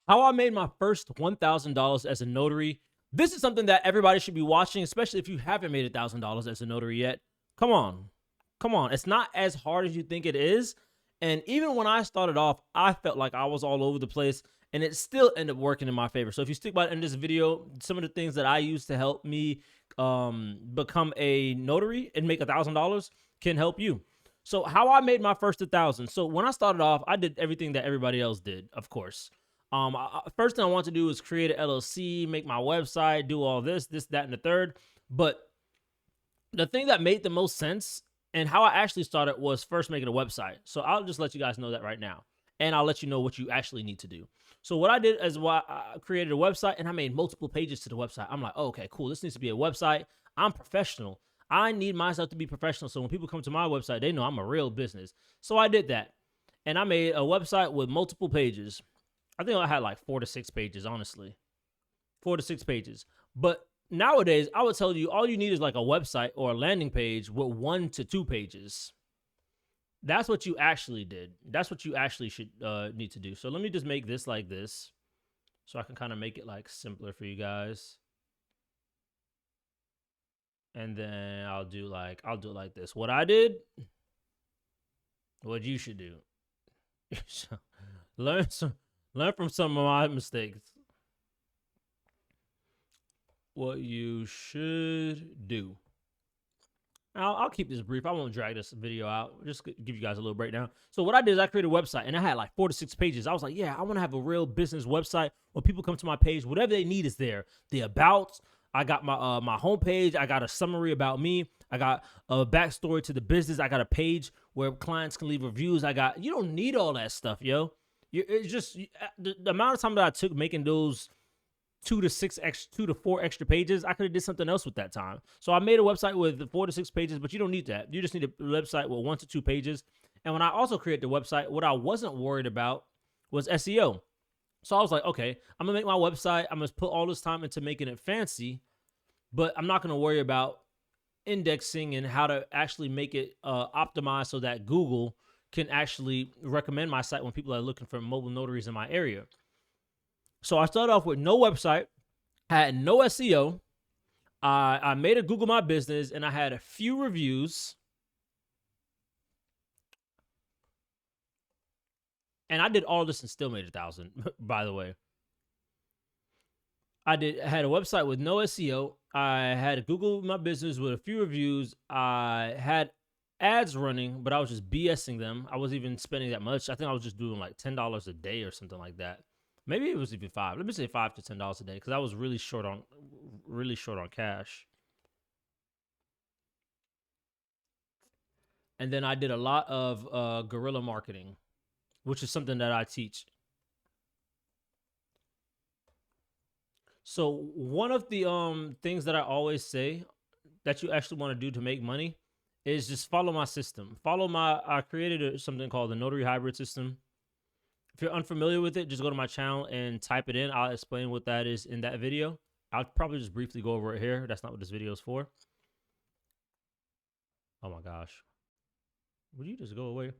How I made my first $1,000 as a notary. This is something that everybody should be watching, especially if you haven't made $1,000 as a notary yet. Come on. Come on. It's not as hard as you think it is. And even when I started off, I felt like I was all over the place, and it still ended up working in my favor. So if you stick by the end of this video, some of the things that I use to help me become a notary and make $1,000 can help you. So how I made my first 1,000. So when I started off, I did everything that everybody else did, of course. First thing I want to do is create an LLC, make my website, do all this, that, and the third. But the thing that made the most sense and how I actually started was first making a website. So I'll just let you guys know that right now. And I'll let you know what you actually need to do. So what I did is I created a website and I made multiple pages to the website. I'm like, oh, okay, cool. This needs to be a website. I'm professional. I need myself to be professional. So when people come to my website, they know I'm a real business. So I did that. And I made a website with multiple pages. I think I had like 4 to 6 pages, honestly. 4 to 6 pages. But nowadays, I would tell you all you need is like a website or a landing page with 1 to 2 pages. That's what you actually did. That's what you actually should need to do. So let me just make this like this so I can kind of make it like simpler for you guys. And then I'll do it like this. What I did, what you should do. So learn from some of my mistakes. What you should do. I'll keep this brief. I won't drag this video out. Just give you guys a little breakdown. So what I did is I created a website, and I had like 4 to 6 pages. I was like, yeah, I want to have a real business website where people come to my page. Whatever they need is there. The about. I got my my homepage. I got a summary about me. I got a backstory to the business. I got a page where clients can leave reviews. You don't need all that stuff, yo. It's just the amount of time that I took making those 2 to 4 extra pages, I could have did something else with that time. So I made a website with 4 to 6 pages, but you don't need that. You just need a website with 1 to 2 pages. And when I also created the website, what I wasn't worried about was SEO. So I was like, okay, I'm gonna make my website. I'm gonna put all this time into making it fancy, but I'm not gonna worry about indexing and how to actually make it optimized so that Google can actually recommend my site when people are looking for mobile notaries in my area. So I started off with no website, had no SEO. I made a Google My Business, and I had a few reviews. And I did all this and still made 1,000, by the way. I had a website with no SEO. I had a Google My Business with a few reviews. I had ads running, but I was just BSing them. I wasn't even spending that much. I think I was just doing like $10 a day or something like that. Maybe it was even $5. Let me say $5 to $10 a day because I was really short on cash. And then I did a lot of guerrilla marketing, which is something that I teach. So one of the things that I always say that you actually want to do to make money is just follow my system. I created something called the Notary Hybrid System. If you're unfamiliar with it, just go to my channel and type it in. I'll explain what that is in that video. I'll probably just briefly go over it here. That's not what this video is for. Oh my gosh. Would you just go away?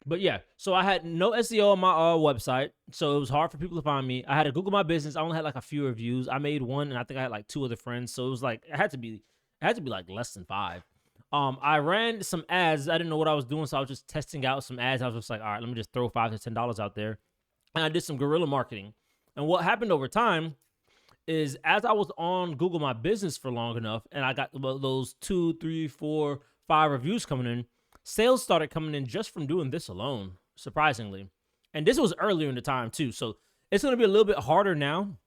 But yeah, so I had no SEO on my website, so it was hard for people to find me. I had to Google My Business. I only had like a few reviews. I made one, and I think I had like 2 other friends. So it was like it had to be like less than 5. I ran some ads. I didn't know what I was doing, so I was just testing out some ads. I was just like, all right, let me just throw $5 to $10 out there, and I did some guerrilla marketing. And what happened over time is, as I was on Google My Business for long enough, and I got those 2, 3, 4, 5 reviews coming in. Sales started coming in just from doing this alone, surprisingly. And this was earlier in the time, too. So it's going to be a little bit harder now.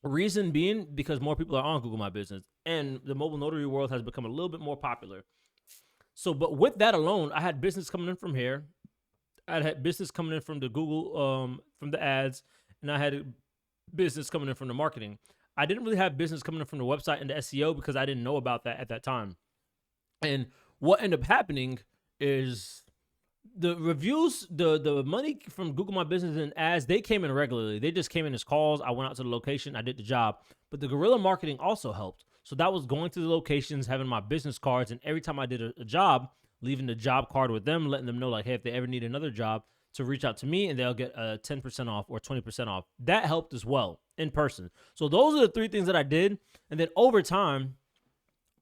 Reason being, because more people are on Google My Business. And the mobile notary world has become a little bit more popular. So, but with that alone, I had business coming in from here. I had business coming in from the Google, from the ads. And I had business coming in from the marketing. I didn't really have business coming in from the website and the SEO because I didn't know about that at that time. And what ended up happening is the reviews, the money from Google My Business and ads, they came in regularly. They just came in as calls. I went out to the location. I did the job. But the guerrilla marketing also helped. So that was going to the locations, having my business cards. And every time I did a job, leaving the job card with them, letting them know like, hey, if they ever need another job, to reach out to me, and they'll get a 10% off or 20% off. That helped as well in person. So those are the 3 things that I did. And then over time,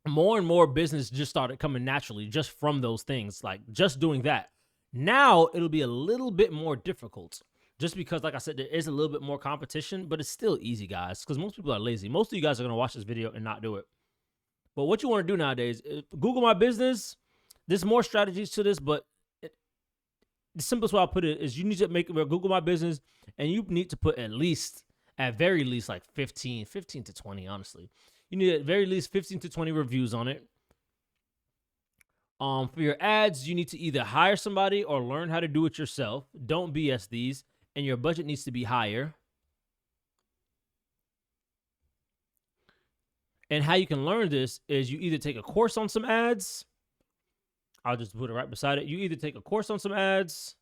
more and more business just started coming naturally just from those things, like just doing that. Now it'll be a little bit more difficult just because, like I said, there is a little bit more competition, but it's still easy, guys, because most people are lazy. Most of you guys are going to watch this video and not do it. But what you want to do nowadays, Google My Business. There's more strategies to this, but the simplest way I'll put it is you need to make Google My Business, and you need to put at very least, like 15 to 20, honestly. You need at very least 15 to 20 reviews on it. For your ads, you need to either hire somebody or learn how to do it yourself. Don't BS these, and your budget needs to be higher. And how you can learn this is you either take a course on some ads. I'll just put it right beside it. You either take a course on some ads,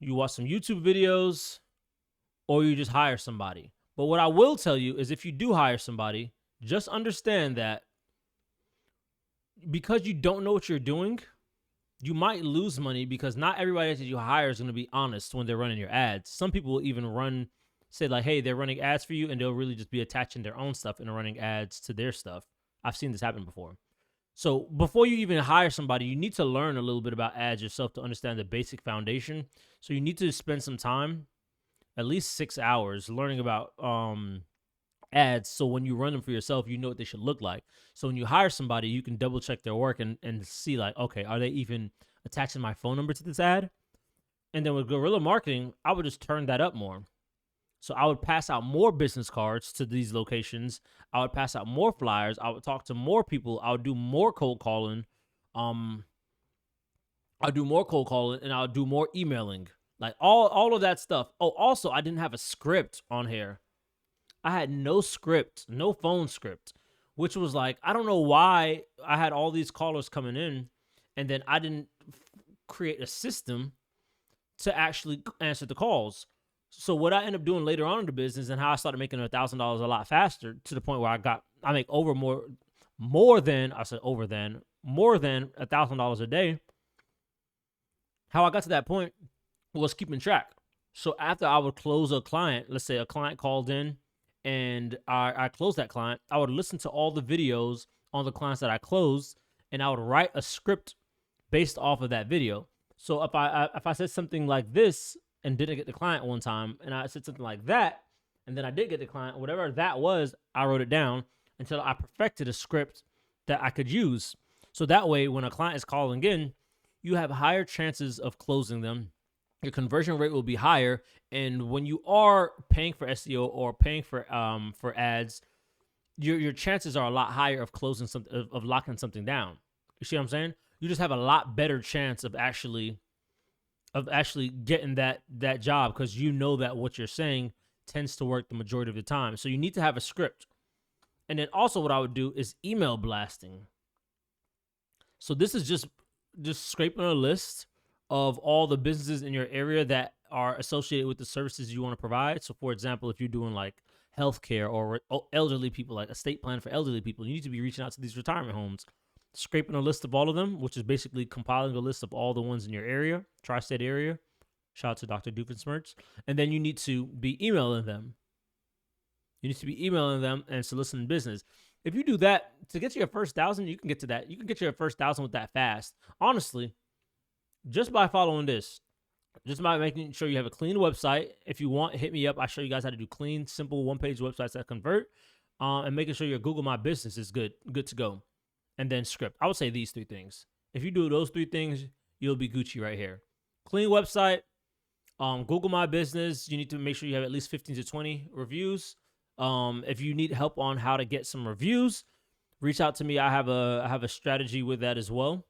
you watch some YouTube videos, or you just hire somebody. But what I will tell you is if you do hire somebody, just understand that because you don't know what you're doing, you might lose money because not everybody that you hire is going to be honest when they're running your ads. Some people will even say like, hey, they're running ads for you, and they'll really just be attaching their own stuff and running ads to their stuff. I've seen this happen before. So before you even hire somebody, you need to learn a little bit about ads yourself to understand the basic foundation. So you need to spend some time, at least 6 hours, learning about ads. So when you run them for yourself, you know what they should look like. So when you hire somebody, you can double check their work and see like, okay, are they even attaching my phone number to this ad? And then with guerrilla marketing, I would just turn that up more. So I would pass out more business cards to these locations. I would pass out more flyers. I would talk to more people. I would do more cold calling. I'll do more cold calling, and I'll do more emailing. Like all of that stuff. Oh, also, I didn't have a script on here. I had no script, no phone script, which was like, I don't know why I had all these callers coming in, and then I didn't create a system to actually answer the calls. So what I ended up doing later on in the business and how I started making $1,000 a lot faster to the point where I make more than $1,000 a day. How I got to that point was keeping track. So after I would close a client, let's say a client called in and I closed that client, I would listen to all the videos on the clients that I closed, and I would write a script based off of that video. So if I said something like this and didn't get the client one time, and I said something like that, and then I did get the client, whatever that was, I wrote it down until I perfected a script that I could use. So that way, when a client is calling in, you have higher chances of closing them. Your conversion rate will be higher. And when you are paying for SEO or paying for ads, your chances are a lot higher of closing something, of locking something down. You see what I'm saying? You just have a lot better chance of actually getting that job, because you know that what you're saying tends to work the majority of the time. So you need to have a script. And then also what I would do is email blasting. So this is just scraping a list of all the businesses in your area that are associated with the services you want to provide. So for example, if you're doing like healthcare or elderly people, like estate plan for elderly people, you need to be reaching out to these retirement homes, scraping a list of all of them, which is basically compiling a list of all the ones in your area, tri-state area. Shout out to Dr. Doofenshmirtz. And then you need to be emailing them. You need to be emailing them and soliciting business. If you do that, to get to your first 1,000, you can get to that. You can get your first 1,000 with that fast. Honestly, just by following this, just by making sure you have a clean website. If you want, hit me up. I show you guys how to do clean, simple, one-page websites that convert, and making sure your Google My Business is good to go. And then script. I would say these 3 things. If you do those 3 things, you'll be Gucci right here. Clean website, Google My Business. You need to make sure you have at least 15 to 20 reviews. If you need help on how to get some reviews, reach out to me. I have a strategy with that as well.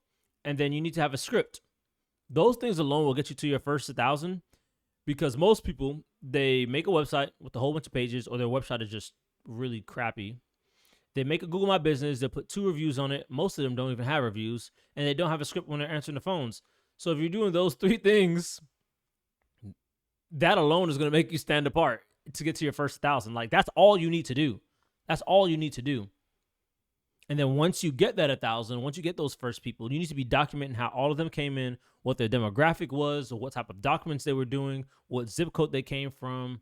And then you need to have a script. Those things alone will get you to your first 1,000, because most people, they make a website with a whole bunch of pages, or their website is just really crappy. They make a Google My Business. They put 2 reviews on it. Most of them don't even have reviews, and they don't have a script when they're answering the phones. So if you're doing those 3 things, that alone is going to make you stand apart to get to your first 1,000. Like, that's all you need to do. That's all you need to do. And then once you get that 1,000, once you get those first people, you need to be documenting how all of them came in, what their demographic was, or what type of documents they were doing, what zip code they came from.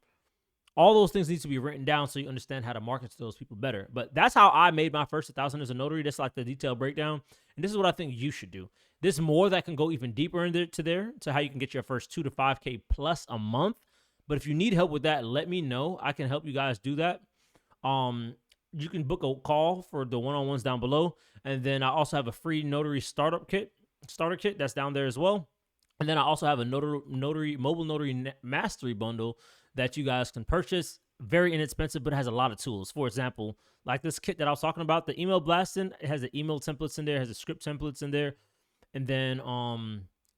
All those things need to be written down so you understand how to market to those people better. But that's how I made my first 1,000 as a notary. That's like the detailed breakdown. And this is what I think you should do. There's more that can go even deeper into there to how you can get your first 2 to 5K plus a month. But if you need help with that, let me know. I can help you guys do that. You can book a call for the one-on-ones down below. And then I also have a free notary starter kit that's down there as well. And then I also have a mobile notary mastery bundle that you guys can purchase. Very inexpensive, but it has a lot of tools. For example, like this kit that I was talking about, the email blasting, it has the email templates in there, it has the script templates in there. And then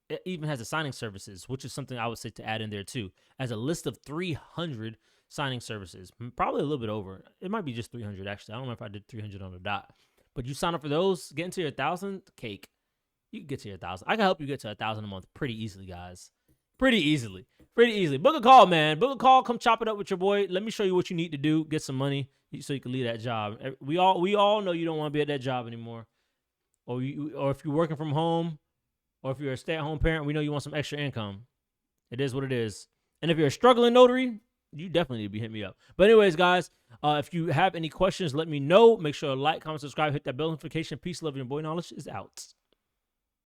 it even has the signing services, which is something I would say to add in there too. It has a list of 300 signing services, probably a little bit over. It might be just 300 actually. I don't know if I did 300 on the dot, but you sign up for those, get into your 1,000 cake. You can get to your 1,000. I can help you get to 1,000 a month pretty easily, guys. Pretty easily. Book a call, man. Book a call. Come chop it up with your boy. Let me show you what you need to do. Get some money so you can leave that job. We all know you don't want to be at that job anymore. Or if you're working from home, or if you're a stay-at-home parent, we know you want some extra income. It is what it is. And if you're a struggling notary, you definitely need to be hitting me up. But anyways, guys, if you have any questions, let me know. Make sure to like, comment, subscribe, hit that bell notification. Peace, love, and your boy knowledge is out.